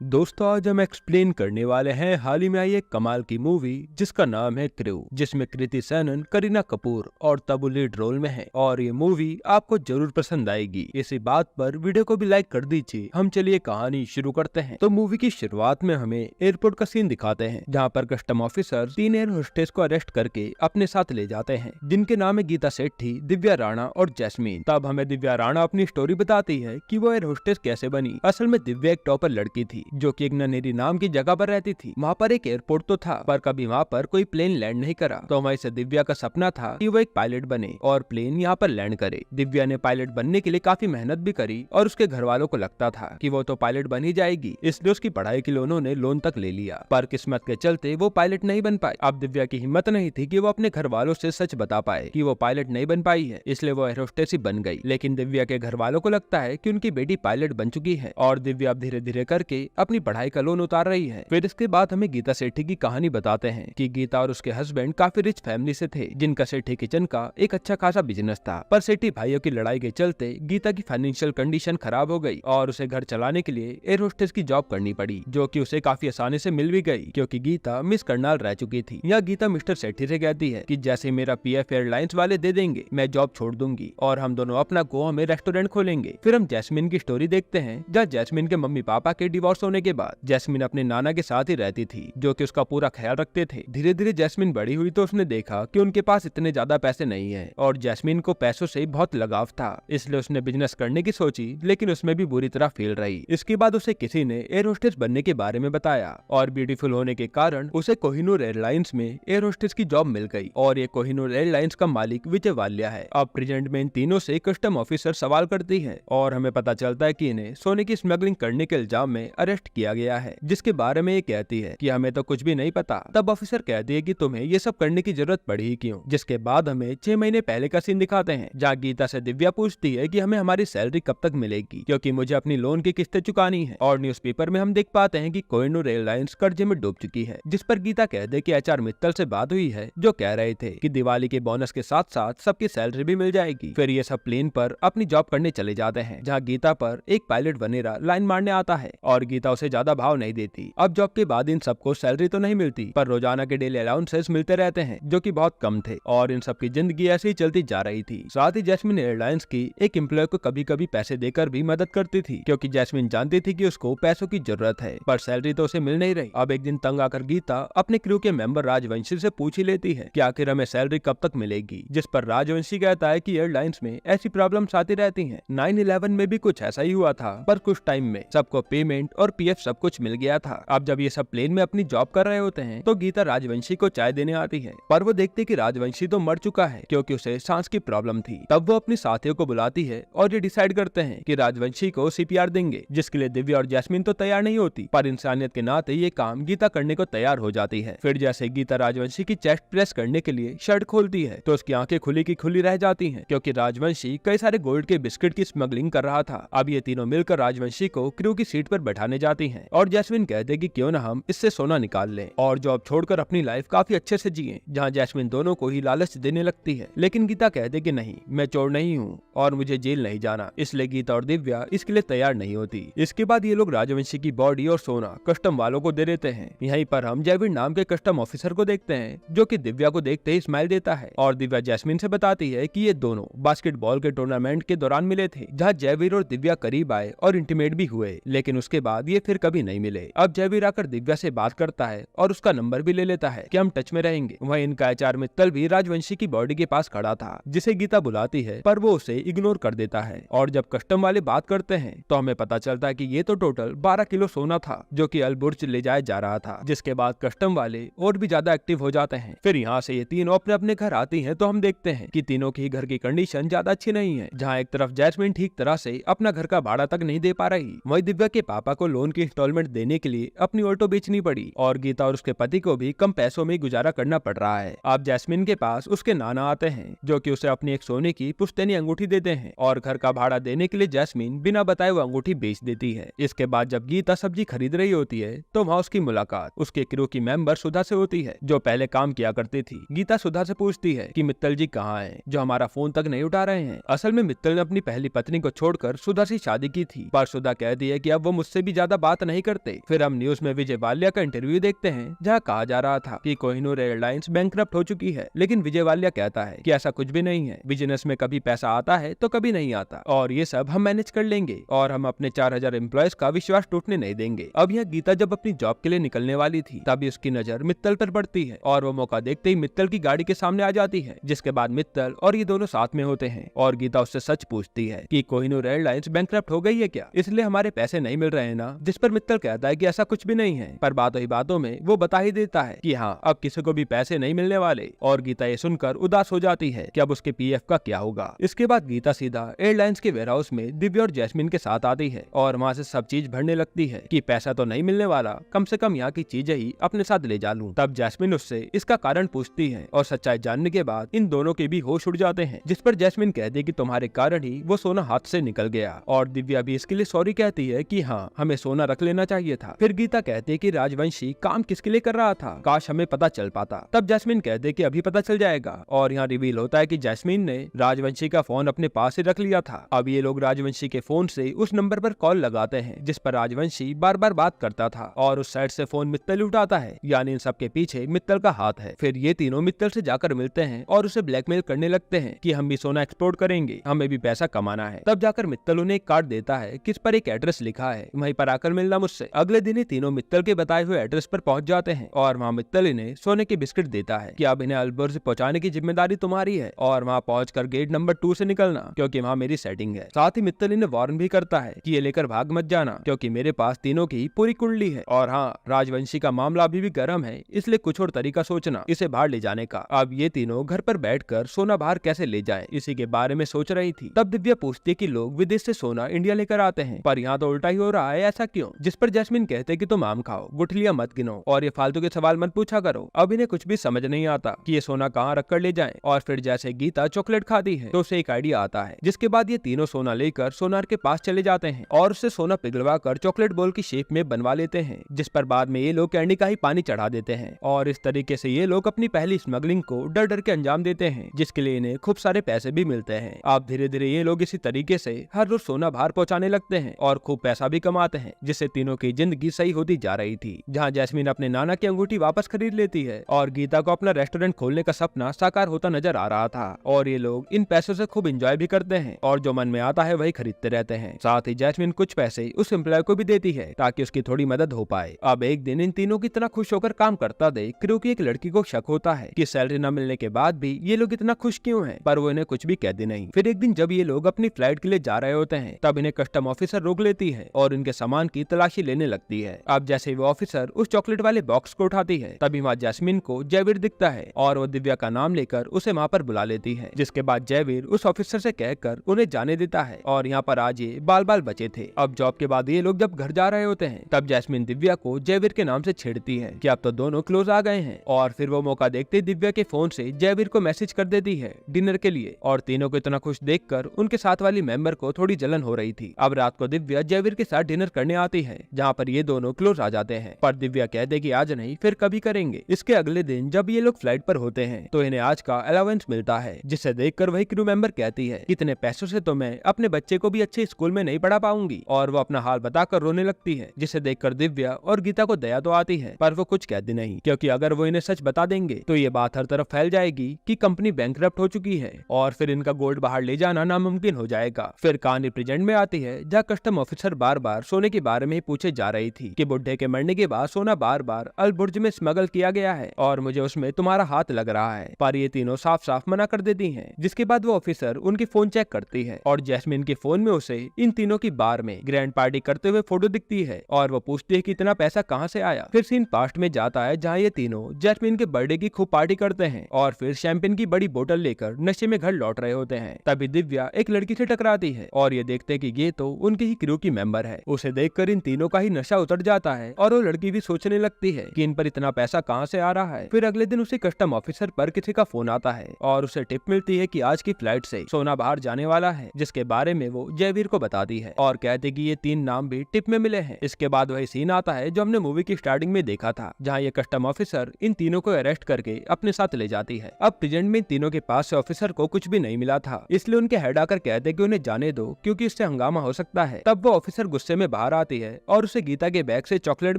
दोस्तों, आज हम एक्सप्लेन करने वाले हैं हाल ही में आई एक कमाल की मूवी जिसका नाम है क्रू, जिसमें कृति सैनन, करीना कपूर और तब्बू लीड रोल में है। और ये मूवी आपको जरूर पसंद आएगी। इसी बात पर वीडियो को भी लाइक कर दीजिए। हम चलिए कहानी शुरू करते हैं। तो मूवी की शुरुआत में हमें एयरपोर्ट का सीन दिखाते हैं, जहाँ पर कस्टम ऑफिसर 3 एयर होस्टेस को अरेस्ट करके अपने साथ ले जाते हैं, जिनके नाम है गीता सेठी, दिव्या राणा और जैस्मीन। तब हमें दिव्या राणा अपनी स्टोरी बताती है कि वो एयर होस्टेस कैसे बनी। असल में दिव्या एक टॉपर लड़की थी जो कि एक ननेरी नाम की जगह पर रहती थी। वहाँ पर एक एयरपोर्ट तो था, पर कभी वहाँ पर कोई प्लेन लैंड नहीं करा। तो वहीं से दिव्या का सपना था कि वो एक पायलट बने और प्लेन यहाँ पर लैंड करे। दिव्या ने पायलट बनने के लिए काफी मेहनत भी करी और उसके घर वालों को लगता था कि वो तो पायलट बन ही जाएगी, इसलिए उसकी पढ़ाई के लिए उन्होंने लोन तक ले लिया। पर किस्मत के चलते वो पायलट नहीं बन पाई। अब दिव्या की हिम्मत नहीं थी कि वो अपने घर वालों से सच बता पाए कि वो पायलट नहीं बन पाई है, इसलिए वो एयर होस्टेस ही बन गई। लेकिन दिव्या के घर वालों को लगता है कि उनकी बेटी पायलट बन चुकी है और दिव्या अब धीरे धीरे करके अपनी पढ़ाई का लोन उतार रही है। फिर इसके बाद हमें गीता सेठी की कहानी बताते हैं कि गीता और उसके हस्बैंड काफी रिच फैमिली से थे, जिनका सेठी किचन का एक अच्छा खासा बिजनेस था। पर सेठी भाइयों की लड़ाई के चलते गीता की फाइनेंशियल कंडीशन खराब हो गई और उसे घर चलाने के लिए एयर होस्टेस की जॉब करनी पड़ी, जो कि उसे काफी आसानी से मिल भी गई क्योंकि गीता मिस करनाल रह चुकी थी। यह गीता मिस्टर सेठी से कहती है कि जैसे मेरा पीएफ एयरलाइंस वाले दे देंगे, मैं जॉब छोड़ दूंगी और हम दोनों अपना गोवा में रेस्टोरेंट खोलेंगे। फिर हम जैस्मिन की स्टोरी देखते हैं, जहाँ जैस्मिन के मम्मी पापा के डिवोर्स होने के बाद जैस्मिन अपने नाना के साथ ही रहती थी, जो कि उसका पूरा ख्याल रखते थे। धीरे धीरे जैस्मिन बड़ी हुई तो उसने देखा कि उनके पास इतने ज्यादा पैसे नहीं है और जैस्मिन को पैसों से बहुत लगाव था, इसलिए उसने बिजनेस करने की सोची, लेकिन उसमें भी बुरी तरह फेल रही। इसके बाद उसे किसी ने एयर होस्टेस बनने के बारे में बताया और ब्यूटीफुल होने के कारण उसे कोहिनूर एयरलाइंस में एयर होस्टेस की जॉब मिल गई और ये कोहिनूर एयरलाइंस का मालिक विजय वाल्या है। अब प्रेजेंट में इन तीनों से कस्टम ऑफिसर सवाल करती है और हमें पता चलता है कि इन्हें सोने की स्मगलिंग करने के इल्जाम में अरेस्ट किया गया है, जिसके बारे में ये कहती है कि हमें तो कुछ भी नहीं पता। तब ऑफिसर कहती है कि तुम्हें ये सब करने की जरूरत पड़ी ही क्यों। जिसके बाद हमें 6 महीने पहले का सीन दिखाते हैं, जहाँ गीता से दिव्या पूछती है कि हमें हमारी सैलरी कब तक मिलेगी, क्योंकि मुझे अपनी लोन की किस्तें चुकानी है। और न्यूज़पेपर में हम देख पाते हैं कि कोहिनूर एयरलाइंस कर्जे में डूब चुकी है, जिस पर गीता कहते हैं कि एचआर मित्तल से बात हुई है, जो कह रहे थे कि दिवाली के बोनस के साथ साथ सबकी सैलरी भी मिल जाएगी। फिर ये सब प्लेन पर अपनी जॉब करने चले जाते हैं, जहाँ गीता पर एक पायलट बनेरा लाइन मारने आता है और गीता उसे ज्यादा भाव नहीं देती। अब जॉब के बाद इन सबको सैलरी तो नहीं मिलती, पर रोजाना के डेली अलाउंसेस मिलते रहते हैं, जो कि बहुत कम थे और इन सबकी जिंदगी ऐसे ही चलती जा रही थी। साथ ही जैस्मिन एयरलाइंस की एक एम्प्लॉय को कभी कभी पैसे देकर भी मदद करती थी, क्योंकि जैस्मिन जानती थी कि उसको पैसों की जरूरत है, पर सैलरी तो उसे मिल नहीं रही। अब एक दिन तंग आकर गीता अपने क्रू के मेंबर राजवंशी से पूछ ही लेती है कि आखिर हमें सैलरी कब तक मिलेगी, जिस पर राजवंशी कहता है कि एयरलाइंस में ऐसी प्रॉब्लम्स आती रहती हैं। 9/11 में भी कुछ ऐसा ही हुआ था, पर कुछ टाइम में सबको पेमेंट और पीएफ सब कुछ मिल गया था। अब जब ये सब प्लेन में अपनी जॉब कर रहे होते हैं तो गीता राजवंशी को चाय देने आती है, पर वो देखते कि राजवंशी तो मर चुका है क्योंकि उसे सांस की प्रॉब्लम थी। तब वो अपनी साथियों को बुलाती है और ये डिसाइड करते हैं कि राजवंशी को सीपीआर देंगे, जिसके लिए दिव्या और जैस्मिन तो तैयार नहीं होती, पर इंसानियत के नाते ये काम गीता करने को तैयार हो जाती है। फिर जैसे गीता राजवंशी की चेस्ट प्रेस करने के लिए शर्ट खोलती है तो उसकी आंखें खुली की खुली रह जाती हैं, क्योंकि राजवंशी कई सारे गोल्ड के बिस्किट की स्मगलिंग कर रहा था। अब ये तीनों मिलकर राजवंशी को क्रू की सीट पर बैठाने जाती हैं और जैस्मिन कहते कि क्यों ना हम इससे सोना निकाल लें और जॉब छोड़कर अपनी लाइफ काफी अच्छे से जिए, जहाँ जैस्मिन दोनों को ही लालच देने लगती है। लेकिन गीता कहते कि नहीं, मैं चोर नहीं हूँ और मुझे जेल नहीं जाना, इसलिए गीता और दिव्या इसके लिए तैयार नहीं होती। इसके बाद ये लोग राजवंशी की बॉडी और सोना कस्टम वालों को दे देते हैं। यहीं पर हम जयवीर नाम के कस्टम ऑफिसर को देखते हैं, जो कि दिव्या को देखते ही स्माइल देता है और दिव्या जैस्मिन से बताती है कि ये दोनों बास्केटबॉल के टूर्नामेंट के दौरान मिले थे, जहाँ जयवीर और दिव्या करीब आए और इंटीमेट भी हुए, लेकिन उसके बाद ये फिर कभी नहीं मिले। अब जयवीर आकर दिव्या से बात करता है और उसका नंबर भी ले लेता है कि हम टच में रहेंगे। वहीं इनका एचआर मित्तल भी राजवंशी की बॉडी के पास खड़ा था, जिसे गीता बुलाती है, पर वो उसे इग्नोर कर देता है। और जब कस्टम वाले बात करते हैं तो हमें पता चलता है कि ये तो टोटल 12 किलो सोना था, जो कि अलबुर्ज ले जाया जा रहा था। जिसके बाद कस्टम वाले और भी ज्यादा एक्टिव हो जाते हैं। फिर यहाँ से ये तीनों अपने अपने घर आती हैं तो हम देखते हैं कि तीनों की घर की कंडीशन ज्यादा अच्छी नहीं है, जहाँ एक तरफ जैस्मिन ठीक तरह से अपना घर का भाड़ा तक नहीं दे पा रही, वहीं दिव्या के पापा को लोन की इंस्टॉलमेंट देने के लिए अपनी ऑल्टो बेचनी पड़ी और गीता और उसके पति को भी कम पैसों में गुजारा करना पड़ रहा है। अब जैस्मिन के पास उसके नाना आते हैं, जो कि उसे अपनी एक सोने की पुश्तैनी अंगूठी देते हैं और घर का भाड़ा देने के लिए जैस्मिन बिना बताए वो अंगूठी बेच देती है। इसके बाद जब गीता सब्जी खरीद रही होती है तो वहाँ उसकी मुलाकात उसके क्रू की मेंबर सुधा से होती है, जो पहले काम किया करती थी। गीता सुधा से पूछती है कि मित्तल जी कहाँ हैं, जो हमारा फोन तक नहीं उठा रहे हैं। असल में मित्तल ने अपनी पहली पत्नी को छोड़कर सुधा से शादी की थी, पर सुधा कहती है कि अब वो मुझसे भी ज्यादा ज्यादा बात नहीं करते। फिर हम न्यूज में विजय वालिया का इंटरव्यू देखते हैं जहाँ कहा जा रहा था कि कोहिनूर एयरलाइंस बैंकरप्ट हो चुकी है, लेकिन विजय वालिया कहता है कि ऐसा कुछ भी नहीं है, बिजनेस में कभी पैसा आता है तो कभी नहीं आता और ये सब हम मैनेज कर लेंगे और हम अपने 4000 एम्प्लॉयज का विश्वास टूटने नहीं देंगे। अब यहाँ गीता जब अपनी जॉब के लिए निकलने वाली थी तभी उसकी नजर मित्तल पर पड़ती है और वो मौका देखते ही मित्तल की गाड़ी के सामने आ जाती है, जिसके बाद मित्तल और ये दोनों साथ में होते हैं और गीता उससे सच पूछती है कि कोहिनूर एयरलाइंस बैंकरप्ट हो गई है क्या, इसलिए हमारे पैसे नहीं मिल रहे हैं ना। जिस पर मित्तल कहता है कि ऐसा कुछ भी नहीं है, पर बातों ही बातों में वो बता ही देता है कि हाँ अब किसी को भी पैसे नहीं मिलने वाले और गीता ये सुनकर उदास हो जाती है कि अब उसके पीएफ का क्या होगा। इसके बाद गीता सीधा एयरलाइंस के वेयरहाउस में दिव्या और जैस्मिन के साथ आती है और वहाँ से सब चीज भरने लगती है कि पैसा तो नहीं मिलने वाला, कम से कम यहाँ की चीजें ही अपने साथ ले जा लूं। तब जैस्मिन उससे इसका कारण पूछती है और सच्चाई जानने के बाद इन दोनों के भी होश उड़ जाते हैं, जिस पर जैस्मिन कहती है कि तुम्हारे कारण ही वो सोना हाथ से निकल गया और दिव्या भी इसके लिए सॉरी कहती है कि हाँ हमें सोना रख लेना चाहिए था। फिर गीता कहती है कि राजवंशी काम किसके लिए कर रहा था, काश हमें पता चल पाता। तब जैस्मिन कहते है कि अभी पता चल जाएगा और यहाँ रिवील होता है कि जैस्मिन ने राजवंशी का फोन अपने पास ही रख लिया था। अब ये लोग राजवंशी के फोन से उस नंबर पर कॉल लगाते हैं जिस पर राजवंशी बार बार बात करता था और उस साइड से फोन मित्तल उठाता है, यानी इन सबके पीछे मित्तल का हाथ है। फिर ये तीनों मित्तल से जाकर मिलते हैं और उसे ब्लैकमेल करने लगते हैं कि हम भी सोना एक्सपोर्ट करेंगे, हमें भी पैसा कमाना है। तब जाकर मित्तल उन्हें एक कार्ड देता है किस पर एक एड्रेस लिखा है, वहीं पर आकर मिलना मुझसे। अगले दिन ही तीनों मित्तल के बताए हुए एड्रेस पर पहुंच जाते हैं और वहाँ मित्तल इन्हें सोने के बिस्किट देता है कि अब इन्हें अलबुर्ज पहुंचाने की जिम्मेदारी तुम्हारी है और वहाँ पहुंचकर गेट नंबर 2 से निकलना क्योंकि वहाँ मेरी सेटिंग है। साथ ही मित्तल इन्हें वार्न भी करता है कि ये लेकर भाग मत जाना क्योंकि मेरे पास तीनों की पूरी कुंडली है और हाँ राजवंशी का मामला अभी भी गर्म है, इसलिए कुछ और तरीका सोचना इसे बाहर ले जाने का। अब ये तीनों घर पर बैठकर सोना बाहर कैसे ले जाएं इसी के बारे में सोच रही थी। तब दिव्या पूछती है कि लोग विदेश से सोना इंडिया लेकर आते हैं पर यहाँ तो उल्टा ही हो रहा है, ऐसा क्यों? जिस पर जैस्मिन कहते कि तुम आम खाओ, गुठलियां मत गिनो और ये फालतू के सवाल मत पूछा करो। अब इन्हें कुछ भी समझ नहीं आता कि ये सोना कहाँ रख कर ले जाएं। और फिर जैसे गीता चॉकलेट खाती है तो उसे एक आइडिया आता है, जिसके बाद ये तीनों सोना लेकर सोनार के पास चले जाते हैं और उससे सोना पिघलवा कर चॉकलेट बॉल की शेप में बनवा लेते हैं, जिस पर बाद में ये लोग कैंडी का ही पानी चढ़ा देते हैं और इस तरीके से ये लोग अपनी पहली स्मगलिंग को डर डर के अंजाम देते हैं, जिसके लिए इन्हें खूब सारे पैसे भी मिलते हैं। अब धीरे धीरे ये लोग इसी तरीके से हर रोज सोना बाहर पहुंचाने लगते हैं और खूब पैसा भी कमाते हैं, जिससे तीनों की जिंदगी सही होती जा रही थी। जहाँ जैस्मिन अपने नाना की अंगूठी वापस खरीद लेती है और गीता को अपना रेस्टोरेंट खोलने का सपना साकार होता नजर आ रहा था और ये लोग इन पैसों से खूब एंजॉय भी करते हैं और जो मन में आता है वही खरीदते रहते हैं। साथ ही जैस्मिन कुछ पैसे उस एम्प्लॉय को भी देती है ताकि उसकी थोड़ी मदद हो पाए। अब एक दिन इन तीनों की इतना खुश होकर काम करता देख क्रू की एक लड़की को शक होता है कि सैलरी न मिलने के बाद भी ये लोग इतना खुश क्यों हैं, पर वो इन्हें कुछ भी कहती नहीं। फिर एक दिन जब ये लोग अपनी फ्लाइट के लिए जा रहे होते हैं तब इन्हें कस्टम ऑफिसर रोक लेती है और इनके सामान की तलाशी लेने लगती है। अब जैसे वो ऑफिसर उस चॉकलेट वाले बॉक्स को उठाती है तभी वहाँ जैस्मिन को जयवीर दिखता है और वो दिव्या का नाम लेकर उसे वहाँ पर बुला लेती है, जिसके बाद जयवीर उस ऑफिसर से कहकर उन्हें जाने देता है और यहाँ पर आज ये बाल बाल बचे थे। अब जॉब के बाद ये लोग जब घर जा रहे होते हैं तब जैस्मिन दिव्या को जयवीर के नाम से छेड़ती है कि अब तो दोनों क्लोज आ गए हैं और फिर वो मौका देखते दिव्या के फोन से जयवीर को मैसेज कर देती है डिनर के लिए और तीनों को इतना खुश देखकर उनके साथ वाली मेंबर को थोड़ी जलन हो रही थी। अब रात को दिव्या जयवीर के साथ डिनर करने आती है जहाँ पर ये दोनों क्लोज आ जाते हैं, पर दिव्या कहते कि आज नहीं फिर कभी करेंगे। इसके अगले दिन जब ये लोग फ्लाइट पर होते हैं तो इन्हें आज का अलाउंस मिलता है, जिसे देखकर वही क्रू मेंबर कहती है इतने पैसों से तो मैं अपने बच्चे को भी अच्छे स्कूल में नहीं पढ़ा पाऊंगी और वो अपना हाल बताकर रोने लगती है, जिसे देखकर दिव्या और गीता को दया तो आती है पर वो कुछ कहती नहीं क्योंकि अगर वो इन्हें सच बता देंगे तो ये बात हर तरफ फैल जाएगी कि कंपनी बैंकरप्ट हो चुकी है और फिर इनका गोल्ड बाहर ले जाना नामुमकिन हो जाएगा। फिर कहानी प्रेजेंट में आती है जहाँ कस्टम ऑफिसर बार बार सोने के बारे में पूछे जा रही थी कि बुड्ढे के मरने के बाद सोना बार बार अलबुर्ज में स्मगल किया गया है और मुझे उसमें तुम्हारा हाथ लग रहा है, पर ये तीनों साफ साफ मना कर देती हैं। जिसके बाद वो ऑफिसर उनकी फोन चेक करती है और जैस्मिन के फोन में उसे इन तीनों की बार में ग्रैंड पार्टी करते हुए फोटो दिखती है और वो पूछती है कि इतना पैसा कहाँ से आया। फिर सीन पास्ट में जाता है जहाँ ये तीनों जैस्मिन के बर्थडे की खूब पार्टी करते हैं और फिर शैंपेन की बड़ी बोतल लेकर नशे में घर लौट रहे होते हैं। तभी दिव्या एक लड़की से टकराती है और ये देखते हैं कि ये तो उनकी ही क्रू की मेंबर है। उसे देखकर इन तीनों का ही नशा उतर जाता है और वो लड़की भी सोचने लगती है कि इन पर इतना पैसा कहाँ से आ रहा है। फिर अगले दिन उसे कस्टम ऑफिसर पर किसी का फोन आता है और उसे टिप मिलती है कि आज की फ्लाइट से सोना बाहर जाने वाला है, जिसके बारे में वो जयवीर को बताती है और कहते कि ये 3 नाम भी टिप में मिले हैं। इसके बाद वही सीन आता है जो हमने मूवी की स्टार्टिंग में देखा था, जहाँ ये कस्टम ऑफिसर इन तीनों को अरेस्ट करके अपने साथ ले जाती है। अब प्रेजेंट में इन तीनों के पास से ऑफिसर को कुछ भी नहीं मिला था, इसलिए उनके हेड आकर कहते कि उन्हें जाने दो क्योंकि इससे हंगामा हो सकता है। तब वो ऑफिसर गुस्से में बाहर आती है और उसे गीता के बैग से चॉकलेट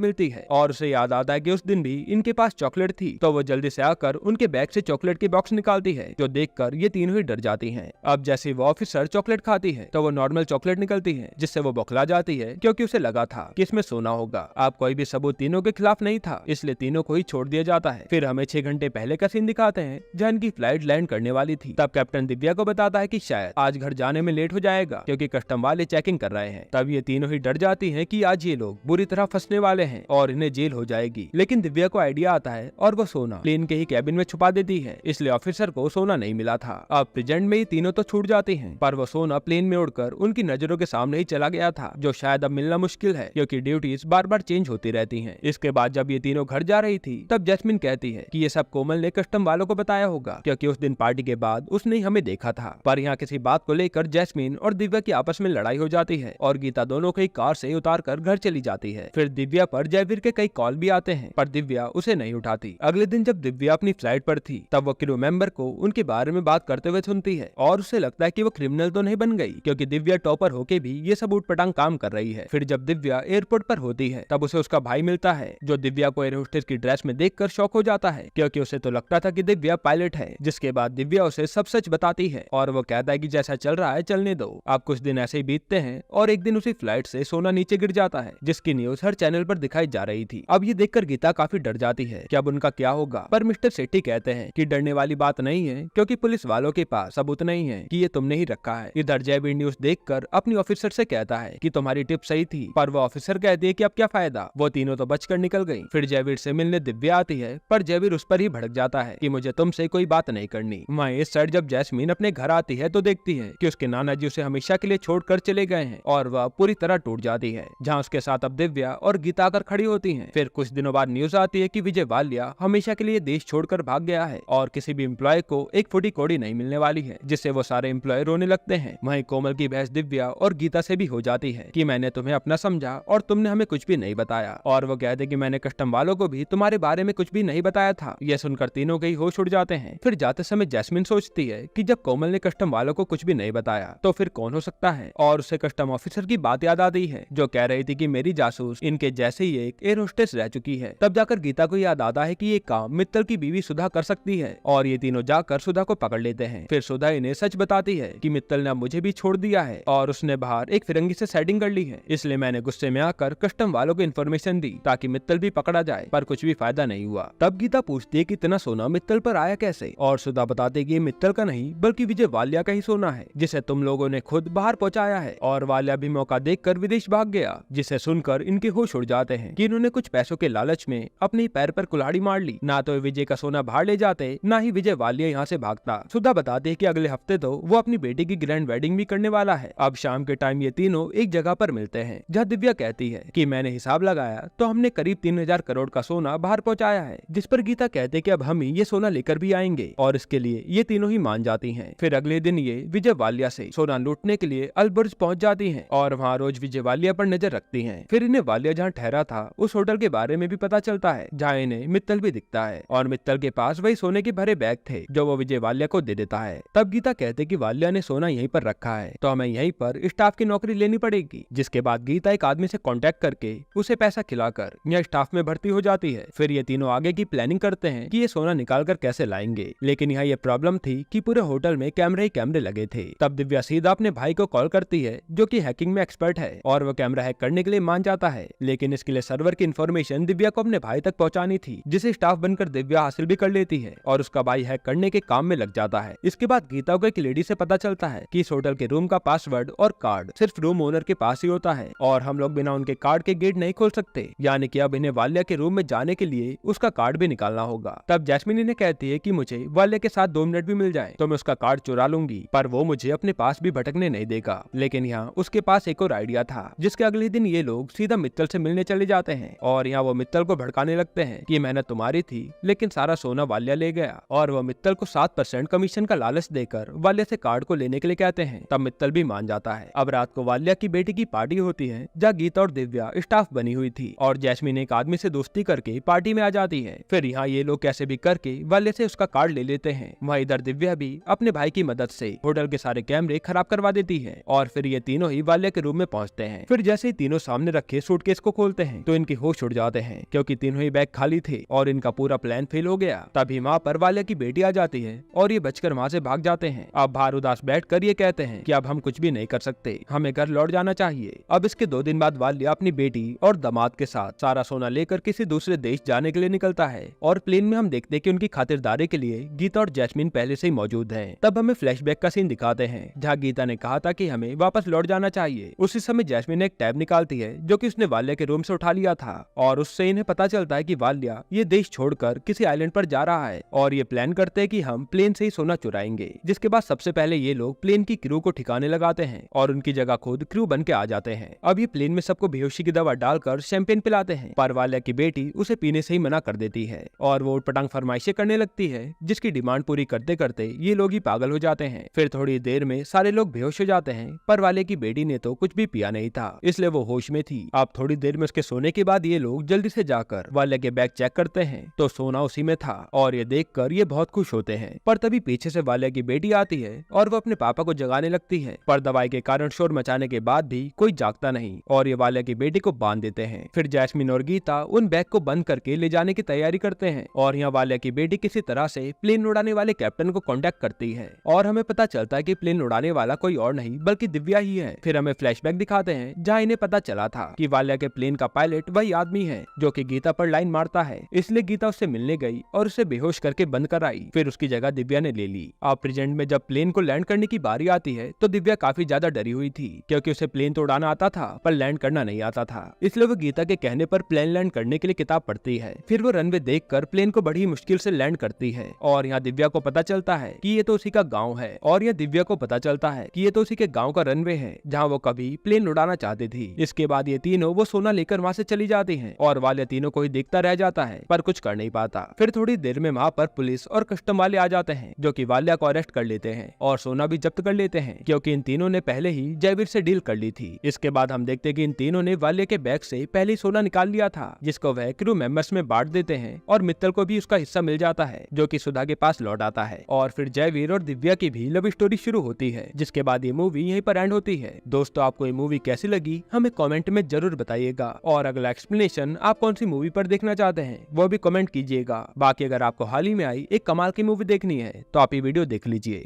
मिलती है और उसे याद आता है कि उस दिन भी इनके पास चॉकलेट थी। तो वो जल्दी से आकर उनके बैग से चॉकलेट की बॉक्स निकालती है, जो देखकर ये तीनों ही डर जाती हैं। अब जैसे वो ऑफिसर चॉकलेट खाती है तो वो नॉर्मल चॉकलेट निकलती है, जिससे वो बौखला जाती है क्योंकि उसे लगा था कि इसमें सोना होगा। अब कोई भी सबूत तीनों के खिलाफ नहीं था, इसलिए तीनों को ही छोड़ दिया जाता है। फिर हमें 6 घंटे पहले का सीन दिखाते हैं जहाँ इनकी फ्लाइट लैंड करने वाली थी। तब कैप्टन दिव्या को बताता है कि शायद आज घर जाने में लेट हो जाएगा क्योंकि कस्टम वाले चेकिंग कर रहे हैं। तब ये तीनों ही डर जाती हैं कि आज ये लोग बुरी तरह फंसने वाले हैं और इन्हें जेल हो जाएगी। लेकिन दिव्या को आइडिया आता है और वो सोना प्लेन के ही कैबिन में छुपा देती है, इसलिए ऑफिसर को सोना नहीं मिला था। अब प्रेजेंट में ये तीनों तो छूट जाती हैं, पर वो सोना प्लेन में उड़कर उनकी नजरों के सामने ही चला गया था, जो शायद अब मिलना मुश्किल है क्योंकि ड्यूटीज बार बार चेंज होती रहती हैं। इसके बाद जब ये तीनों घर जा रही थी तब जैस्मिन कहती है कि ये सब कोमल ने कस्टम वालों को बताया होगा क्योंकि उस दिन पार्टी के बाद उसने ही हमें देखा था। पर यहाँ किसी बात को लेकर जैस्मिन और दिव्या की आपस में लड़ाई हो जाती है और गीता दोनों को कार से उतार कर घर चली जाती है। फिर दिव्या पर जयवीर के कई कॉल भी आते हैं, पर दिव्या उसे नहीं उठाती। अगले दिन जब दिव्या अपनी फ्लाइट पर थी तब वो क्रू मेंबर को उनके बारे में बात करते हुए सुनती है और उसे लगता है कि वो क्रिमिनल तो नहीं बन गई क्योंकि दिव्या टॉपर होके भी ये सब उटपटांग काम कर रही है। फिर जब दिव्या एयरपोर्ट पर होती है तब उसे उसका भाई मिलता है, जो दिव्या को एयर होस्टेस की ड्रेस में देखकर शॉक हो जाता है क्योंकि उसे तो लगता था कि दिव्या पायलट है। जिसके बाद दिव्या उसे सब सच बताती है और वो कहता है कि जैसा चल रहा है चलने दो। अब कुछ दिन ऐसे ही बीतते हैं और एक दिन उसी फ्लाइट से सोना नीचे गिर जाता है, जिसकी न्यूज हर चैनल पर दिखाई जा रही थी। अब ये देखकर गीता काफी डर जाती है कि अब उनका क्या होगा, पर मिस्टर सेठी कहते हैं कि डरने वाली बात नहीं है क्योंकि पुलिस वालों के पास सबूत नहीं है कि ये तुमने ही रखा है। इधर जयवीर न्यूज देखकर अपनी ऑफिसर से कहता है कि तुम्हारी टिप सही थी, पर वो ऑफिसर कहती है कि अब क्या फायदा, वो तीनों तो बचकर निकल गई। फिर जयवीर से मिलने दिव्या आती है, पर जयवीर उस पर ही भड़क जाता है कि मुझे तुमसे कोई बात नहीं करनी। वहीं इस साइड जब जैस्मीन अपने घर आती है तो देखती है कि उसके नाना जी उसे हमेशा के लिए छोड़कर चले गए हैं और वह पूरी तरह टूट जाती है, जहाँ उसके साथ अब दिव्या और गीता आकर खड़ी होती हैं। फिर कुछ दिनों बाद न्यूज आती है कि विजय वालिया हमेशा के लिए देश छोड़कर भाग गया है और किसी भी एम्प्लॉय को एक फुटी कौड़ी नहीं मिलने वाली है, जिससे वो सारे एम्प्लॉय रोने लगते हैं। वहीं कोमल की बहस दिव्या और गीता से भी हो जाती है कि मैंने तुम्हें अपना समझा और तुमने हमें कुछ भी नहीं बताया, और वो कहते कि मैंने कस्टम वालों को भी तुम्हारे बारे में कुछ भी नहीं बताया था। यह सुनकर तीनों के ही होश उड़ जाते हैं। फिर जाते समय जैस्मिन सोचती है कि जब कोमल ने कस्टम वालों को कुछ भी नहीं बताया तो फिर कौन हो सकता है, और उसे कस्टम ऑफिसर की बात याद आती है जो कह रही थी कि मेरी जासूस इनके जैसे ही एक एयर होस्टेस रह चुकी है। तब जाकर गीता को याद आता है कि ये काम मित्तल की बीवी सुधा कर सकती है और ये तीनों जाकर सुधा को पकड़ लेते हैं। फिर सुधा इन्हें सच बताती है कि मित्तल ने मुझे भी छोड़ दिया है और उसने बाहर एक फिरंगी से सेटिंग कर ली है, इसलिए मैंने गुस्से में आकर कस्टम वालों को इन्फॉर्मेशन दी ताकि मित्तल भी पकड़ा जाए, पर कुछ भी फायदा नहीं हुआ। तब गीता पूछती है कि इतना सोना मित्तल पर आया कैसे, और सुधा बताते कि ये मित्तल का नहीं बल्कि विजय वालिया का ही सोना है जिसे तुम लोगों ने खुद बाहर पहुंचाया है, और वालिया भी मौका देखकर विदेश भाग गया, जिसे सुनकर इनके होश उड़ जाते हैं कि इन्होंने कुछ पैसों के लालच में अपने पैर पर कुल्हाड़ी मार ली। ना तो विजय का सोना बाहर ले जाते, ना ही विजय वालिया यहाँ से भागता। सुधा बताते हैं कि अगले हफ्ते तो वो अपनी बेटी की ग्रैंड वेडिंग भी करने वाला है। अब शाम के टाइम ये तीनों एक जगह पर मिलते हैं जहाँ दिव्या कहती है कि मैंने हिसाब लगाया तो हमने करीब 3000 करोड़ का सोना बाहर पहुँचाया है, जिस पर गीता कहते हैं कि अब हम ही ये सोना लेकर भी आएंगे, और इसके लिए ये तीनों ही मान जाती हैं। फिर अगले दिन ये विजय वालिया से सोना लूटने के लिए अलबुर्ज पहुंच जाती हैं और वहाँ रोज विजय वालिया पर नजर रखती हैं। फिर इन्हें वालिया जहाँ ठहरा था उस होटल के बारे में भी पता चलता है, जहाँ इन्हें मित्तल भी दिखता है और मित्तल के पास वही सोने के भरे बैग थे जो वो विजय वालिया को दे देता है। तब गीता कहते कि वालिया ने सोना यहीं पर रखा है तो हमें यहीं पर स्टाफ की नौकरी लेनी पड़ेगी, जिसके बाद गीता एक आदमी से कांटेक्ट करके उसे पैसा खिलाकर यह स्टाफ में भर्ती हो जाती है। फिर ये तीनों आगे की प्लानिंग करते हैं कि ये सोना निकाल कर कैसे लाएंगे, लेकिन यहाँ ये प्रॉब्लम थी कि पूरे होटल में कैमरे ही कैमरे लगे थे। तब दिव्या सीधा अपने भाई को कॉल करती है जो कि हैकिंग में एक्सपर्ट है, और वो कैमरा हैक करने के लिए मान जाता है, लेकिन इसके लिए सर्वर की इन्फॉर्मेशन दिव्या को अपने भाई तक पहुंचानी थी, जिसे स्टाफ बनकर दिव्या हासिल भी कर लेती है और उसका भाई हैक करने के काम में लग जाता है। इसके बाद गीता को एक लेडी से पता चलता है कि इस होटल के रूम का पासवर्ड और कार्ड सिर्फ रूम ओनर के पास ही होता है और हम लोग बिना उनके कार्ड के गेट नहीं खोल सकते, यानी कि अब इन्हें वालिया के रूम में जाने के लिए उसका कार्ड भी निकालना होगा। तब जैस्मिन इन्हें कहती है कि मुझे वालिया के साथ 2 मिनट भी मिल जाए तो मैं उसका कार्ड चुरा लूंगी, पर वो मुझे अपने पास भी भटकने नहीं देगा। लेकिन यहाँ उसके पास एक और आइडिया था, जिसके अगले दिन ये लोग सीधा मित्तल से मिलने चले जाते हैं और यहाँ वो मित्तल को भड़काने लगते हैं कि मेहनत तुम्हारी थी लेकिन सारा सोना वालिया ले गया, और वो मित्तल को 7% कमीशन का लालच देकर वालिया से कार्ड को लेने के लिए कहते हैं। तब मित्तल भी मान जाता है। अब रात को वालिया की बेटी की पार्टी होती है जहाँ गीता और दिव्या स्टाफ बनी हुई थी और जैस्मिन एक आदमी से दोस्ती करके पार्टी में आ जाती है। फिर यहाँ ये लोग कैसे भी करके वालिया से उसका कार्ड ले लेते हैं। वहाँ इधर दिव्या भी अपने भाई की मदद से होटल के सारे कैमरे खराब करवा देती है और फिर ये तीनों ही वालिया के रूम में पहुंचते हैं। फिर जैसे ही तीनों सामने रखे सूटकेस को खोलते हैं तो इनके होश उड़ जाते हैं क्योंकि तीनों ही बैग खाली थे और इनका पूरा प्लान फेल हो गया। तभी वहाँ पर वाल्या की बेटी आ जाती है और ये बचकर वहाँ से भाग जाते हैं। अब बाहर उदास बैठकर ये कहते हैं कि अब हम कुछ भी नहीं कर सकते, हमें घर लौट जाना चाहिए। अब इसके 2 दिन बाद वाल्या अपनी बेटी और दामाद के साथ सारा सोना लेकर किसी दूसरे देश जाने के लिए निकलता है और प्लेन में हम देखते हैं कि उनकी खातिरदारी के लिए गीता और जैस्मिन पहले से ही मौजूद हैं। तब हमें फ्लैशबैक का सीन दिखाते हैं जहाँ गीता ने कहा था कि हमें वापस लौट जाना चाहिए। उसी समय जैस्मिन एक टैब निकालती है जो कि उसने वाल्या के रूम से उठा लिया था और उससे इन्हें पता चलता है कि वाल्या ये देश छोड़कर किसी आइलैंड पर जा रहा है और ये प्लान करते हैं कि हम प्लेन से ही सोना चुराएंगे। जिसके बाद सबसे पहले ये लोग प्लेन की क्रू को ठिकाने लगाते हैं और उनकी जगह खुद क्रू बन के आ जाते हैं। अब ये प्लेन में सबको बेहोशी की दवा डालकर शैंपेन पिलाते हैं पर वाल्या की बेटी उसे पीने से ही मना कर देती है और वो उटपटांग फरमाइशें करने लगती है जिसकी डिमांड पूरी करते करते ये लोग ही पागल हो जाते हैं। फिर थोड़ी देर में सारे लोग बेहोश हो जाते हैं पर वाले की बेटी ने तो कुछ भी पिया नहीं था इसलिए वो होश में थी। अब थोड़ी देर में उसके सोने के बाद ये लोग जल्दी से जाकर वाले के बैग चेक करते हैं तो सोना उसी में था और ये देखकर ये बहुत खुश होते हैं। पर तभी पीछे से वाले की बेटी आती है और वो अपने पापा को जगाने लगती है पर दवाई के कारण शोर मचाने के बाद भी कोई जागता नहीं और ये वाले की बेटी को बांध देते हैं। फिर जैस्मिन और गीता उन बैग को बंद करके ले जाने की तैयारी करते हैं और यहाँ वाले की बेटी किसी तरह से प्लेन उड़ाने वाले कैप्टन को कांटेक्ट करती है और हमें पता चलता है कि प्लेन उड़ाने वाला कोई और नहीं बल्कि दिव्या ही है। फिर हमें फ्लैशबैक दिखाते हैं जहाँ इन्हें पता चला था कि वाल्या के प्लेन का पायलट वही आदमी है जो कि गीता पर लाइन मारता है, इसलिए गीता उससे मिलने गई और उसे बेहोश करके बंद कराई। फिर उसकी जगह दिव्या ने ले ली। अब प्रेजेंट में जब प्लेन को लैंड करने की बारी आती है तो दिव्या काफी ज्यादा डरी हुई थी क्योंकि उसे प्लेन तो उड़ाना आता था पर लैंड करना नहीं आता था, इसलिए वो गीता के कहने पर प्लेन लैंड करने के लिए किताब पढ़ती है। फिर वो रनवे देखकर प्लेन को बड़ी मुश्किल से लैंड करती है और यहाँ दिव्या को पता चलता है कि ये तो उसी का गांव है और यह दिव्या को पता चलता है कि ये तो उसी के गांव का रनवे है जहाँ वो कभी प्लेन उड़ाना चाहती थी। इसके बाद ये तीनों वो सोना लेकर वहाँ से चली जाती हैं और वाले तीनों को ही देखता रह जाता है पर कुछ कर नहीं पाता। फिर थोड़ी देर में वहाँ पर पुलिस और कस्टम वाले आ जाते हैं जो कि वाल्या को अरेस्ट कर लेते हैं और सोना भी जब्त कर लेते हैं क्योंकि इन तीनों ने पहले ही जयवीर से डील कर ली थी। इसके बाद हम देखते हैं कि इन तीनों ने वाल्या के बैग से पहले ही सोना निकाल लिया था जिसको वह क्रू मेंबर्स में बांट देते हैं और मित्तल को भी उसका हिस्सा मिल जाता है जो कि सुधा के पास लौट आता है और फिर जयवीर और दिव्या की भी लव स्टोरी शुरू होती है जिसके बाद ये मूवी यहीं पर एंड होती है। दोस्तों आपको ये मूवी कैसी लगी हमें कमेंट में जरूर बताइएगा और अगला एक्सप्लेनेशन आप कौन सी मूवी पर देखना चाहते हैं वो भी कमेंट कीजिएगा। बाकी अगर आपको हाल ही में आई एक कमाल की मूवी देखनी है तो आप ये वीडियो देख लीजिए।